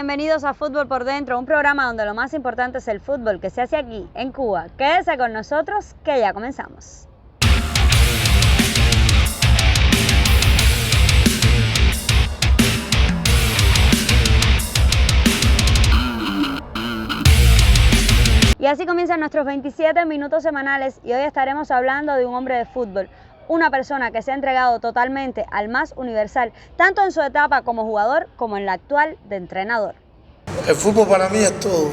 bienvenidos a Fútbol por Dentro, un programa donde lo más importante es el fútbol que se hace aquí, en Cuba. Quédese con nosotros, que ya comenzamos. Y así comienzan nuestros 27 minutos semanales y hoy estaremos hablando de un hombre de fútbol, una persona que se ha entregado totalmente al más universal, tanto en su etapa como jugador como en la actual de entrenador. El fútbol para mí es todo.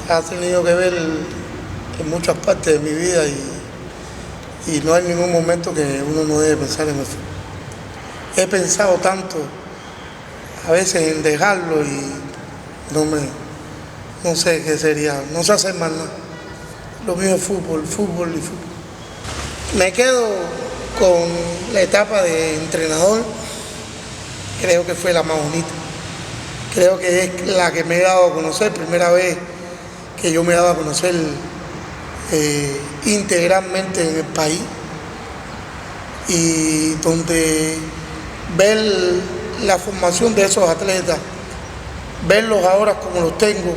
Ha tenido que ver en muchas partes de mi vida y no hay ningún momento que uno no debe pensar en el fútbol. He pensado tanto a veces en dejarlo y no sé qué sería, no sé hacer más nada. Lo mío es fútbol, fútbol y fútbol. Me quedo con la etapa de entrenador, creo que fue la más bonita. Creo que es la que me he dado a conocer, primera vez que yo me he dado a conocer integralmente en el país y donde ver la formación de esos atletas, verlos ahora como los tengo,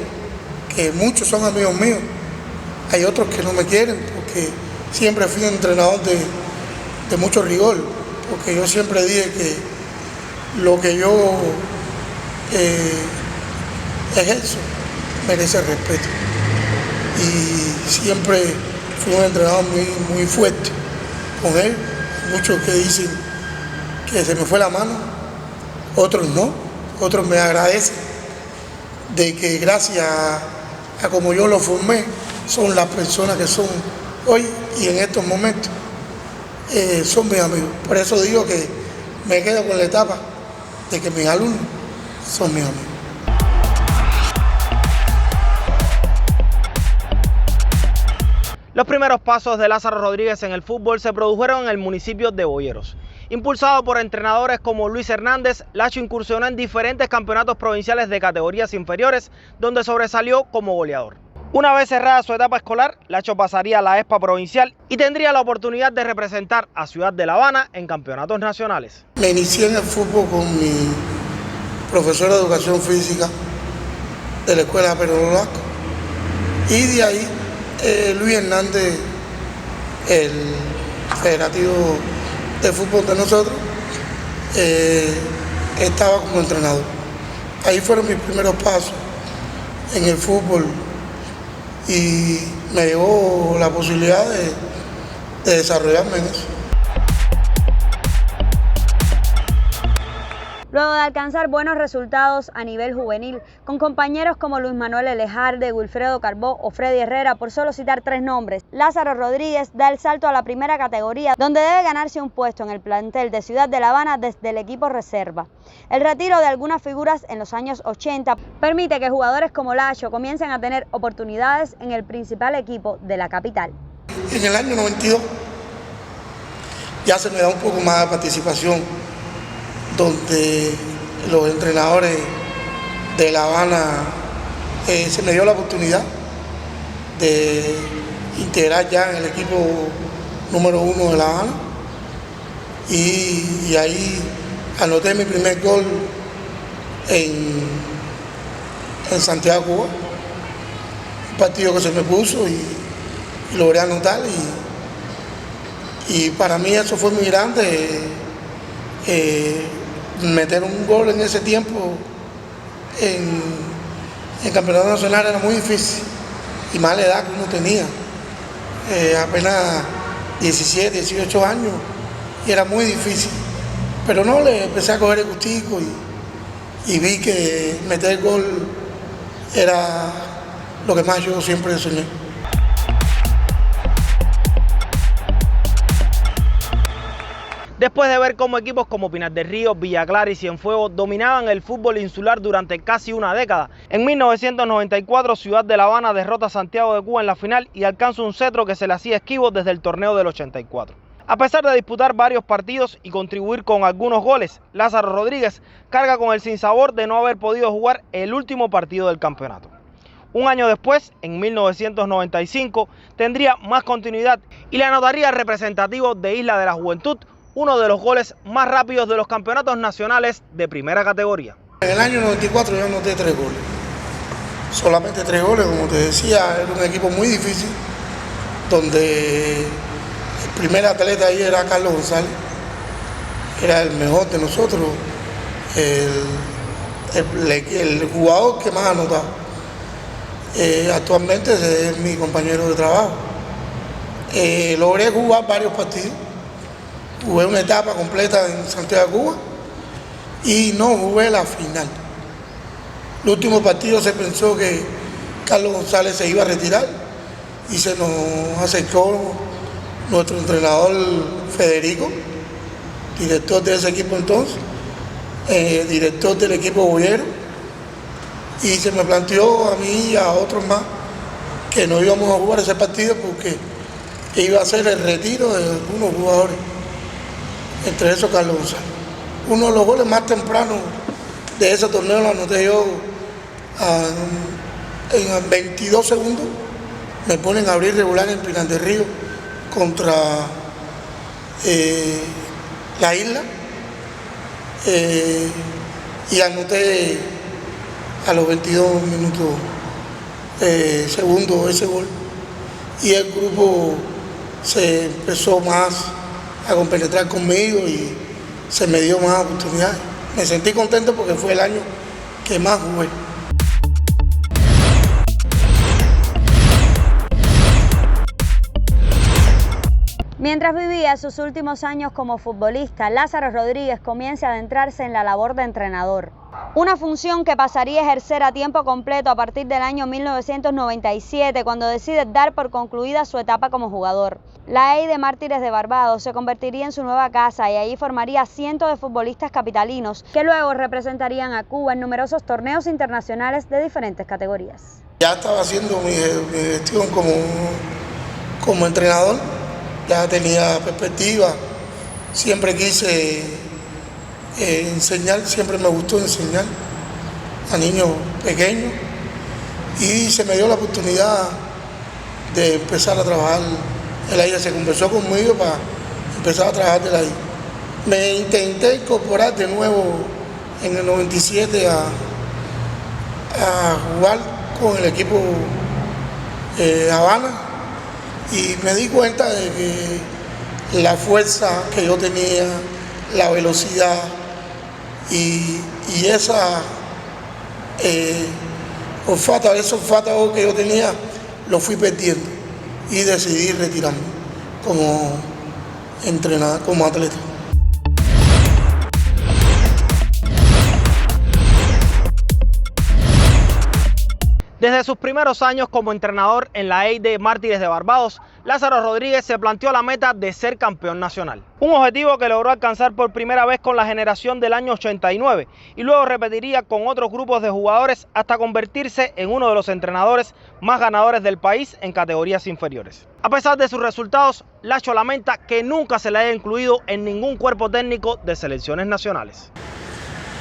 que muchos son amigos míos, hay otros que no me quieren porque siempre fui un entrenador de mucho rigor, porque yo siempre dije que lo que yo ejerzo merece respeto y siempre fui un entrenador muy fuerte con él. Muchos que dicen que se me fue la mano, otros no, otros me agradecen de que gracias a como yo lo formé son las personas que son hoy y en estos momentos son mis amigos. Por eso digo que me quedo con la etapa de que mis alumnos son mis amigos. Los primeros pasos de Lázaro Rodríguez en el fútbol se produjeron en el municipio de Boyeros. Impulsado por entrenadores como Luis Hernández, Lacho incursionó en diferentes campeonatos provinciales de categorías inferiores, donde sobresalió como goleador. Una vez cerrada su etapa escolar, Lacho pasaría a la ESPA provincial y tendría la oportunidad de representar a Ciudad de La Habana en campeonatos nacionales. Me inicié en el fútbol con mi profesor de educación física de la escuela Pedro Nolasco y de ahí Luis Hernández, el federativo de fútbol de nosotros, estaba como entrenador. Ahí fueron mis primeros pasos en el fútbol y me dio la posibilidad de desarrollarme en eso. Luego de alcanzar buenos resultados a nivel juvenil, con compañeros como Luis Manuel Elejarde, Wilfredo Carbó o Freddy Herrera, por solo citar tres nombres, Lázaro Rodríguez da el salto a la primera categoría, donde debe ganarse un puesto en el plantel de Ciudad de La Habana desde el equipo reserva. El retiro de algunas figuras en los años 80 permite que jugadores como Lacho comiencen a tener oportunidades en el principal equipo de la capital. En el año 92 ya se me da un poco más de participación, donde los entrenadores de La Habana se me dio la oportunidad de integrar ya en el equipo número 1 de La Habana y ahí anoté mi primer gol en Santiago, Cuba, un partido que se me puso y logré anotar y para mí eso fue muy grande. Meter un gol en ese tiempo en campeonato nacional era muy difícil y más la edad que uno tenía, apenas 17, 18 años y era muy difícil, pero no, le empecé a coger el gustico y vi que meter gol era lo que más yo siempre soñé. Después de ver cómo equipos como Pinar del Río, Villa Clara y Cienfuegos dominaban el fútbol insular durante casi una década, en 1994 Ciudad de La Habana derrota a Santiago de Cuba en la final y alcanza un cetro que se le hacía esquivo desde el torneo del 84. A pesar de disputar varios partidos y contribuir con algunos goles, Lázaro Rodríguez carga con el sinsabor de no haber podido jugar el último partido del campeonato. Un año después, en 1995, tendría más continuidad y le anotaría representativo de Isla de la Juventud uno de los goles más rápidos de los campeonatos nacionales de primera categoría. En el año 94 yo anoté 3 goles, solamente 3 goles, como te decía, era un equipo muy difícil, donde el primer atleta ahí era Carlos González, era el mejor de nosotros, el jugador que más anotaba. Actualmente es mi compañero de trabajo. Logré jugar varios partidos, jugué una etapa completa en Santiago de Cuba y no jugué la final. El último partido se pensó que Carlos González se iba a retirar y se nos acercó nuestro entrenador Federico, director de ese equipo entonces, director del equipo Boyero, y se me planteó a mí y a otros más que no íbamos a jugar ese partido porque iba a ser el retiro de algunos jugadores, entre esos Carlos González. Uno de los goles más tempranos de ese torneo lo anoté yo en 22 segundos, me ponen a abrir regular en Pinar del Río contra la Isla, y anoté a los 22 minutos segundos ese gol, y el grupo se empezó más a compenetrar conmigo y se me dio más oportunidades. Me sentí contento porque fue el año que más jugué. Mientras vivía sus últimos años como futbolista, Lázaro Rodríguez comienza a adentrarse en la labor de entrenador. Una función que pasaría a ejercer a tiempo completo a partir del año 1997, cuando decide dar por concluida su etapa como jugador. La EI de Mártires de Barbados se convertiría en su nueva casa y allí formaría cientos de futbolistas capitalinos que luego representarían a Cuba en numerosos torneos internacionales de diferentes categorías. Ya estaba haciendo mi gestión como entrenador, ya tenía perspectiva, siempre quise enseñar, siempre me gustó enseñar a niños pequeños y se me dio la oportunidad de empezar a trabajar en la isla. Se conversó conmigo para empezar a trabajar de la isla. Me intenté incorporar de nuevo en el 97 a jugar con el equipo Habana y me di cuenta de que la fuerza que yo tenía, la velocidad y esa olfato, ese olfato que yo tenía, lo fui perdiendo y decidí retirarme como entrenador, como atleta. Desde sus primeros años como entrenador en la EI de Mártires de Barbados, Lázaro Rodríguez se planteó la meta de ser campeón nacional. Un objetivo que logró alcanzar por primera vez con la generación del año 89 y luego repetiría con otros grupos de jugadores hasta convertirse en uno de los entrenadores más ganadores del país en categorías inferiores. A pesar de sus resultados, Lacho lamenta que nunca se le haya incluido en ningún cuerpo técnico de selecciones nacionales.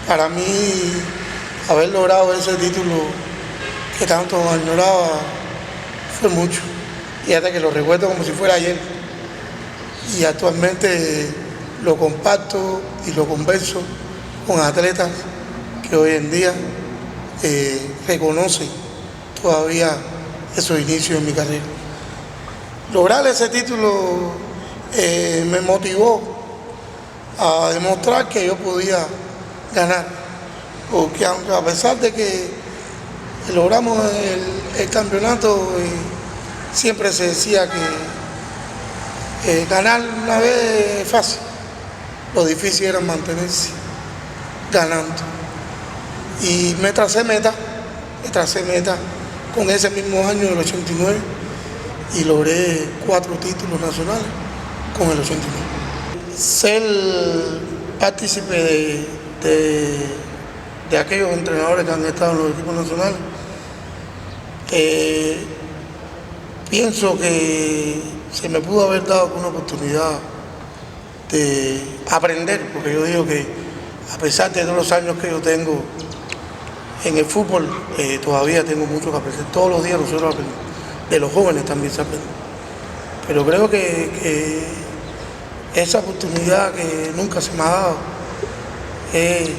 Para mí, haber logrado ese título que tanto añoraba fue mucho, y hasta que lo recuerdo como si fuera ayer, y actualmente lo comparto y lo converso con atletas que hoy en día reconocen todavía esos inicios en mi carrera. Lograr ese título me motivó a demostrar que yo podía ganar, porque aunque a pesar de que logramos el campeonato, siempre se decía que ganar una vez es fácil, lo difícil era mantenerse ganando. Y me tracé meta con ese mismo año del 89 y logré 4 títulos nacionales con el 89. Ser partícipe de aquellos entrenadores que han estado en los equipos nacionales, pienso que se me pudo haber dado una oportunidad de aprender, porque yo digo que a pesar de todos los años que yo tengo en el fútbol, todavía tengo mucho que aprender. Todos los días nosotros aprendemos, de los jóvenes también se aprende. Pero creo que esa oportunidad que nunca se me ha dado es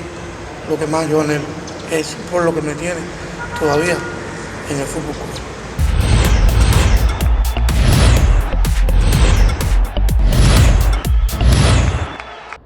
lo que más yo anhelo. Es por lo que me tiene todavía en el fútbol cubano.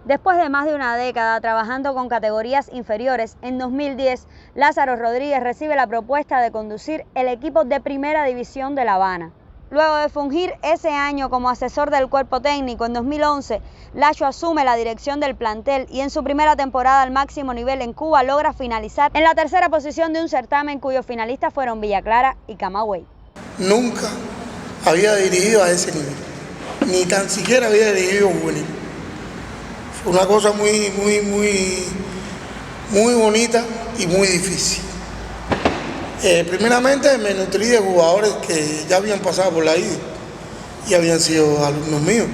Después de más de una década trabajando con categorías inferiores, en 2010 Lázaro Rodríguez recibe la propuesta de conducir el equipo de Primera División de La Habana. Luego de fungir ese año como asesor del cuerpo técnico, en 2011 Lacho asume la dirección del plantel y en su primera temporada al máximo nivel en Cuba logra finalizar en la tercera posición de un certamen cuyos finalistas fueron Villa Clara y Camagüey. Nunca había dirigido a ese nivel, ni tan siquiera había dirigido juvenil. Fue una cosa muy bonita y muy difícil. Primeramente me nutrí de jugadores que ya habían pasado por la IDE y habían sido alumnos míos.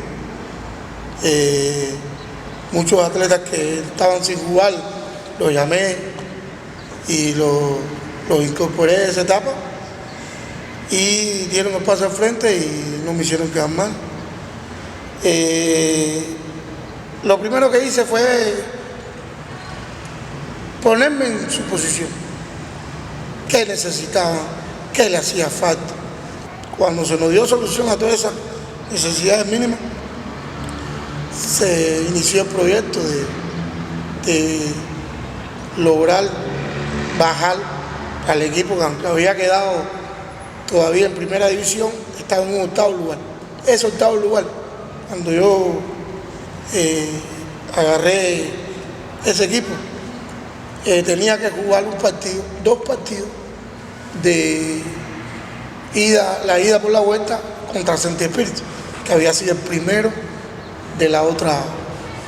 Muchos atletas que estaban sin jugar los llamé y los incorporé a esa etapa y dieron el paso al frente y no me hicieron quedar mal. Lo primero que hice fue ponerme en su posición. ¿Qué necesitaban? ¿Qué le hacía falta? Cuando se nos dio solución a todas esas necesidades mínimas, se inició el proyecto de lograr bajar al equipo que había quedado todavía en primera división, estaba en un octavo lugar. Ese octavo lugar, cuando yo agarré ese equipo, tenía que jugar dos partidos de la ida por la vuelta contra Santi Espíritu, que había sido el primero de la otra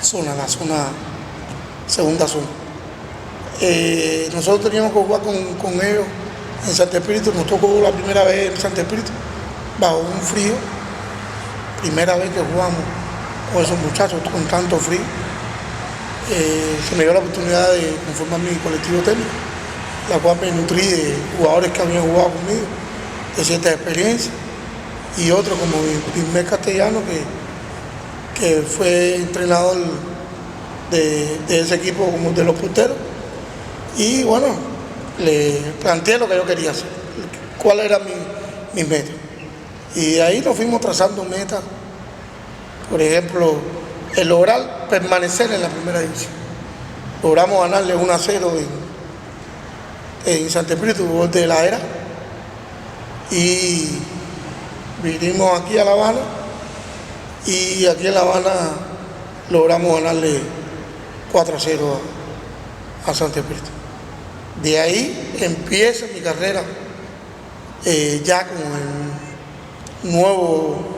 zona, la segunda zona. Nosotros teníamos que jugar con ellos en Santi Espíritu, nos tocó la primera vez en Santi Espíritu, bajo un frío, primera vez que jugamos con esos muchachos con tanto frío. Se me dio la oportunidad de conformar mi colectivo técnico, la cual me nutrí de jugadores que habían jugado conmigo, de ciertas experiencias, y otro como Ismael Castellano, que fue entrenador de ese equipo como de los porteros, y bueno, le planteé lo que yo quería hacer, cuál era mi meta. Y de ahí nos fuimos trazando metas, por ejemplo, el lograr permanecer en la primera división. Logramos ganarle 1-0 en Santi Espíritu, gol de la era, y vinimos aquí a La Habana, y aquí en La Habana logramos ganarle 4-0 a Santi Espíritu. De ahí empieza mi carrera ya con el nuevo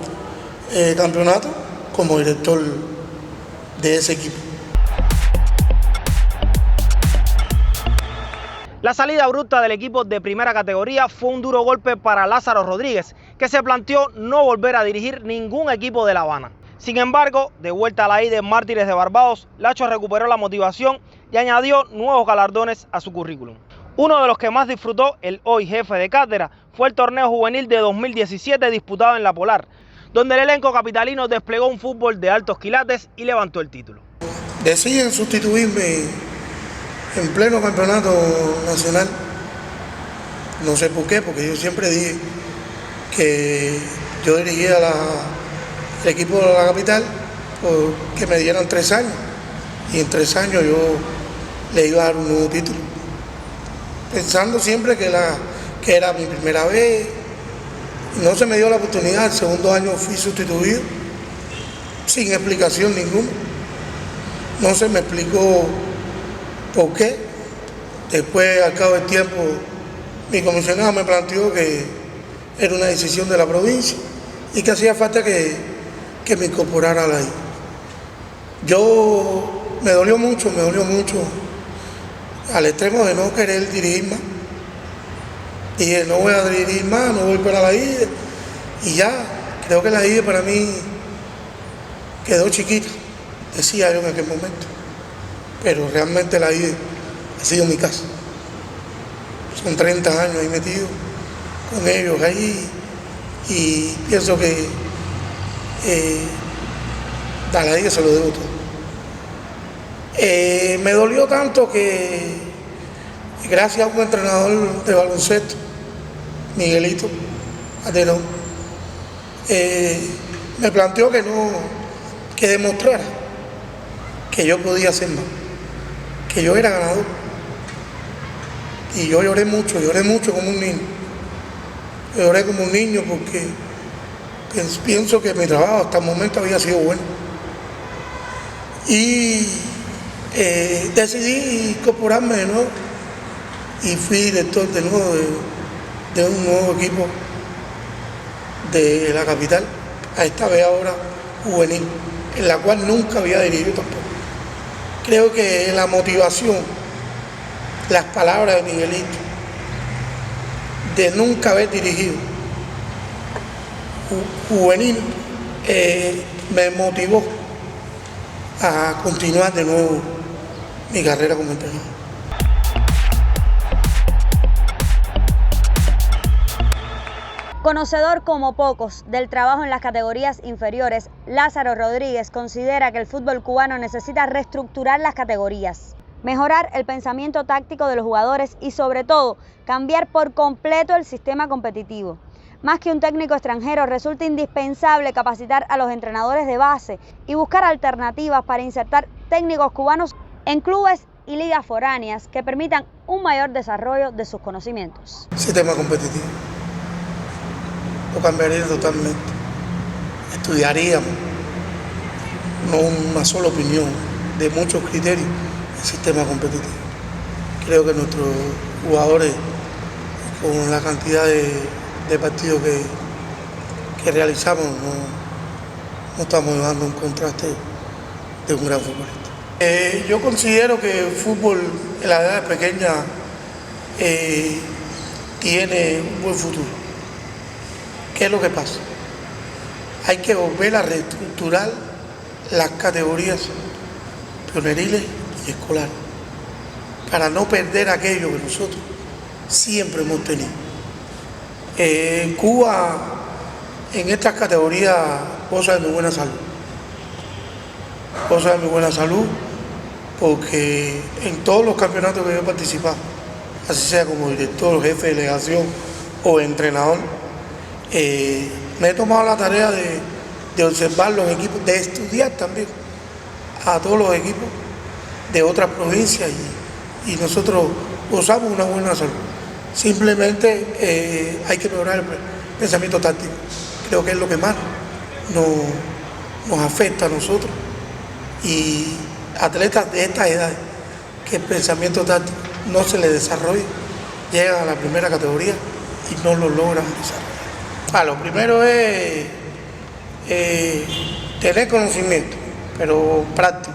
campeonato como director de ese equipo. La salida abrupta del equipo de primera categoría fue un duro golpe para Lázaro Rodríguez, que se planteó no volver a dirigir ningún equipo de La Habana. Sin embargo, de vuelta a la IDE Mártires de Barbados, Lacho recuperó la motivación y añadió nuevos galardones a su currículum. Uno de los que más disfrutó el hoy jefe de cátedra fue el torneo juvenil de 2017 disputado en La Polar, donde el elenco capitalino desplegó un fútbol de altos quilates y levantó el título. Deciden sustituirme en pleno campeonato nacional, no sé por qué, porque yo siempre dije que yo dirigía el equipo de la capital porque me dieran 3 años, y en 3 años yo le iba a dar un nuevo título, pensando siempre que era mi primera vez. No se me dio la oportunidad. El segundo año fui sustituido sin explicación ninguna. No se me explicó por qué. Después, al cabo del tiempo, mi comisionado me planteó que era una decisión de la provincia y que hacía falta que me incorporara a la I. Me dolió mucho, al extremo de no querer dirigir más. Dije, no voy a dirigir más, no voy para la IDE, y ya, creo que la IDE para mí quedó chiquita, decía yo en aquel momento, pero realmente la IDE ha sido mi casa. Son 30 años ahí metido con ellos ahí, y pienso que a la IDE se lo debo todo. Me dolió tanto que gracias a un entrenador de baloncesto, Miguelito Aterón, me planteó que demostrara que yo podía hacer más, que yo era ganador. Y yo lloré mucho como un niño. Lloré como un niño porque pienso que mi trabajo hasta el momento había sido bueno. Y decidí incorporarme de nuevo y fui director de nuevo de un nuevo equipo de la capital, a esta vez ahora juvenil, en la cual nunca había dirigido tampoco. Creo que la motivación, las palabras de Miguelito, de nunca haber dirigido juvenil, me motivó a continuar de nuevo mi carrera como entrenador. Conocedor como pocos del trabajo en las categorías inferiores, Lázaro Rodríguez considera que el fútbol cubano necesita reestructurar las categorías, mejorar el pensamiento táctico de los jugadores y sobre todo cambiar por completo el sistema competitivo. Más que un técnico extranjero, resulta indispensable capacitar a los entrenadores de base y buscar alternativas para insertar técnicos cubanos en clubes y ligas foráneas que permitan un mayor desarrollo de sus conocimientos. Sistema competitivo. Lo cambiaría totalmente. Estudiaríamos, no una sola opinión, de muchos criterios, el sistema competitivo. Creo que nuestros jugadores, con la cantidad de partidos que realizamos, no estamos llevando un contraste de un gran futbolista. Yo considero que el fútbol en la edad pequeña tiene un buen futuro. ¿Qué es lo que pasa? Hay que volver a reestructurar las categorías pioneriles y escolares para no perder aquello que nosotros siempre hemos tenido. En Cuba, en estas categorías, goza de muy buena salud. Goza de muy buena salud porque en todos los campeonatos que yo he participado, así sea como director, jefe de delegación o entrenador, me he tomado la tarea de observar los equipos, de estudiar también a todos los equipos de otras provincias y nosotros gozamos una buena salud. Simplemente hay que mejorar el pensamiento táctico. Creo que es lo que más nos afecta a nosotros y atletas de estas edades, que el pensamiento táctico no se les desarrolla, llegan a la primera categoría y no lo logran desarrollar. Lo primero es tener conocimiento, pero práctico,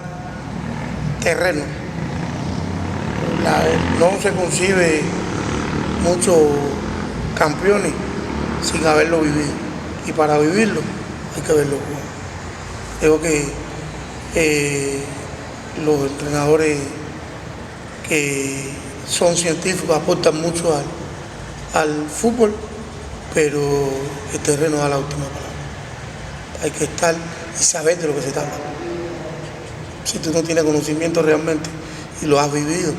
terreno. No se concibe muchos campeones sin haberlo vivido, y para vivirlo hay que verlo jugar. Creo que los entrenadores que son científicos aportan mucho al fútbol, pero el terreno da la última palabra. Hay que estar y saber de lo que se está hablando. Si tú no tienes conocimiento realmente y lo has vivido,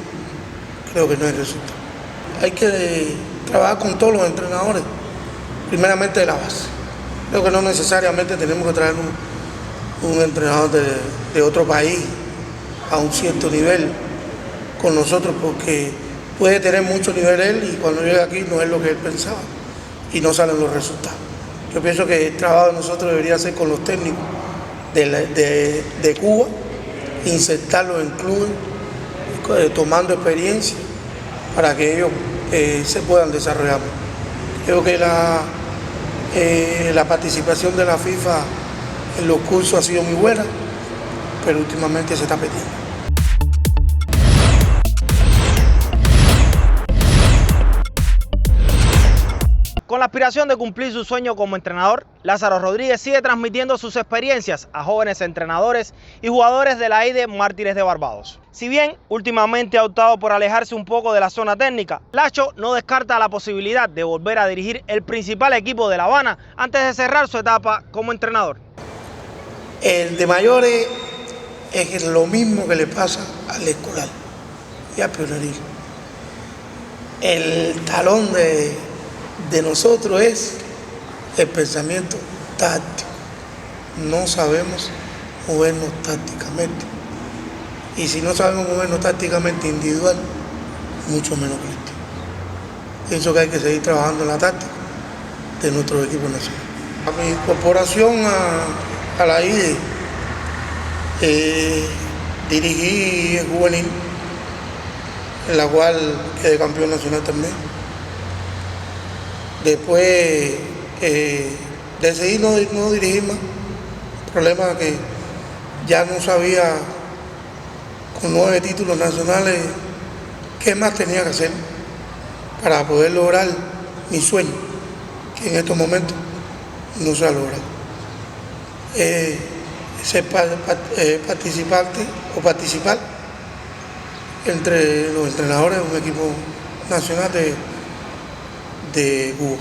creo que no hay resultado. Hay que trabajar con todos los entrenadores, primeramente de la base. Creo que no necesariamente tenemos que traer un entrenador de otro país a un cierto nivel con nosotros, porque puede tener mucho nivel él y cuando llega aquí no es lo que él pensaba y no salen los resultados. Yo pienso que el trabajo de nosotros debería ser con los técnicos de Cuba, insertarlos en clubes, tomando experiencia para que ellos se puedan desarrollar. Creo que la participación de la FIFA en los cursos ha sido muy buena, pero últimamente se está perdiendo. Con la aspiración de cumplir su sueño como entrenador, Lázaro Rodríguez sigue transmitiendo sus experiencias a jóvenes entrenadores y jugadores de la IDE Mártires de Barbados. Si bien últimamente ha optado por alejarse un poco de la zona técnica, Lacho no descarta la posibilidad de volver a dirigir el principal equipo de La Habana antes de cerrar su etapa como entrenador. El de mayores es lo mismo que le pasa al escolar y al pioneril. El talón de nosotros es el pensamiento táctico. No sabemos movernos tácticamente. Y si no sabemos movernos tácticamente individual, mucho menos colectivo. Pienso que hay que seguir trabajando en la táctica de nuestro equipo nacional. A mi incorporación a la IDE, dirigí el juvenil, en la cual quedé campeón nacional también. Después decidí no dirigir más. El problema es que ya no sabía, con 9 títulos nacionales, qué más tenía que hacer para poder lograr mi sueño, que en estos momentos no se ha logrado. Ser participar entre los entrenadores de un equipo nacional de Cuba.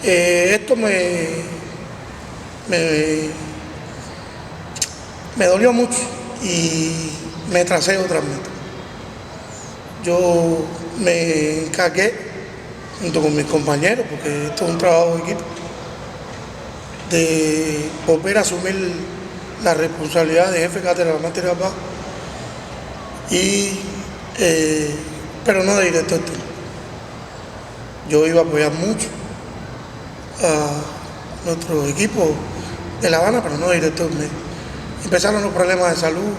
Esto me dolió mucho y me tracé otra meta. Yo me encargué, junto con mis compañeros, porque esto es un trabajo de equipo, de volver a asumir la responsabilidad de jefe de cátedra de la materia baja, pero no de director técnico. Yo iba a apoyar mucho a nuestro equipo de La Habana, pero no de director médico. Empezaron los problemas de salud,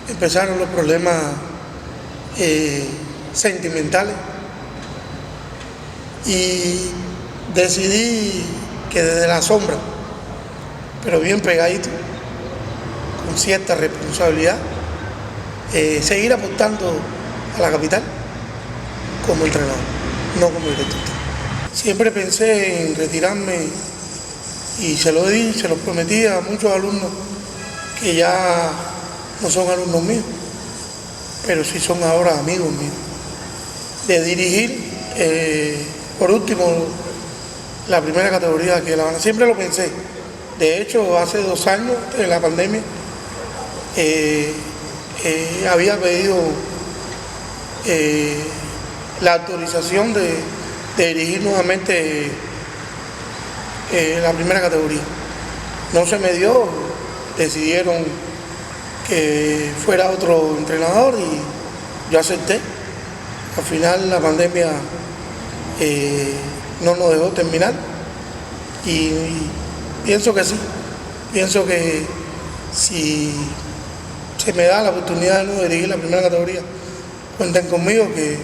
empezaron los problemas sentimentales y decidí que desde la sombra, pero bien pegadito, con cierta responsabilidad, seguir aportando a la capital como entrenador, no como director. Siempre pensé en retirarme y se lo prometí a muchos alumnos que ya no son alumnos míos, pero sí son ahora amigos míos, de dirigir, por último, la primera categoría aquí de La Habana. Siempre lo pensé. De hecho, hace 2 años, en la pandemia, había pedido la autorización de dirigir nuevamente la primera categoría. No se me dio, decidieron que fuera otro entrenador y yo acepté. Al final la pandemia no nos dejó terminar y pienso que sí, pienso que si se me da la oportunidad de nuevo de dirigir la primera categoría, cuenten conmigo que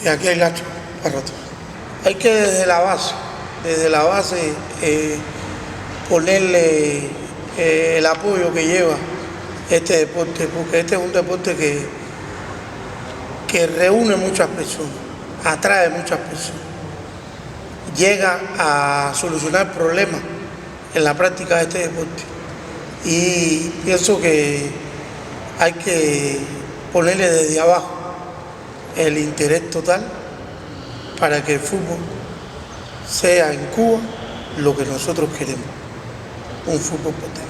aquí hay lacho para rato. Hay que desde la base ponerle el apoyo que lleva este deporte, porque este es un deporte que reúne muchas personas, atrae muchas personas, llega a solucionar problemas en la práctica de este deporte. Y pienso que hay que ponerle desde abajo el interés total para que el fútbol sea en Cuba lo que nosotros queremos, un fútbol potente.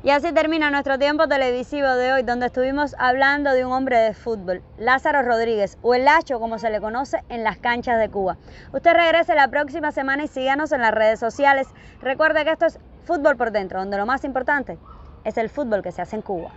Y así termina nuestro tiempo televisivo de hoy, donde estuvimos hablando de un hombre de fútbol, Lázaro Rodríguez, o el Lacho como se le conoce en las canchas de Cuba. Usted regrese la próxima semana y síganos en las redes sociales. Recuerde que esto es Fútbol por Dentro, donde lo más importante es el fútbol que se hace en Cuba.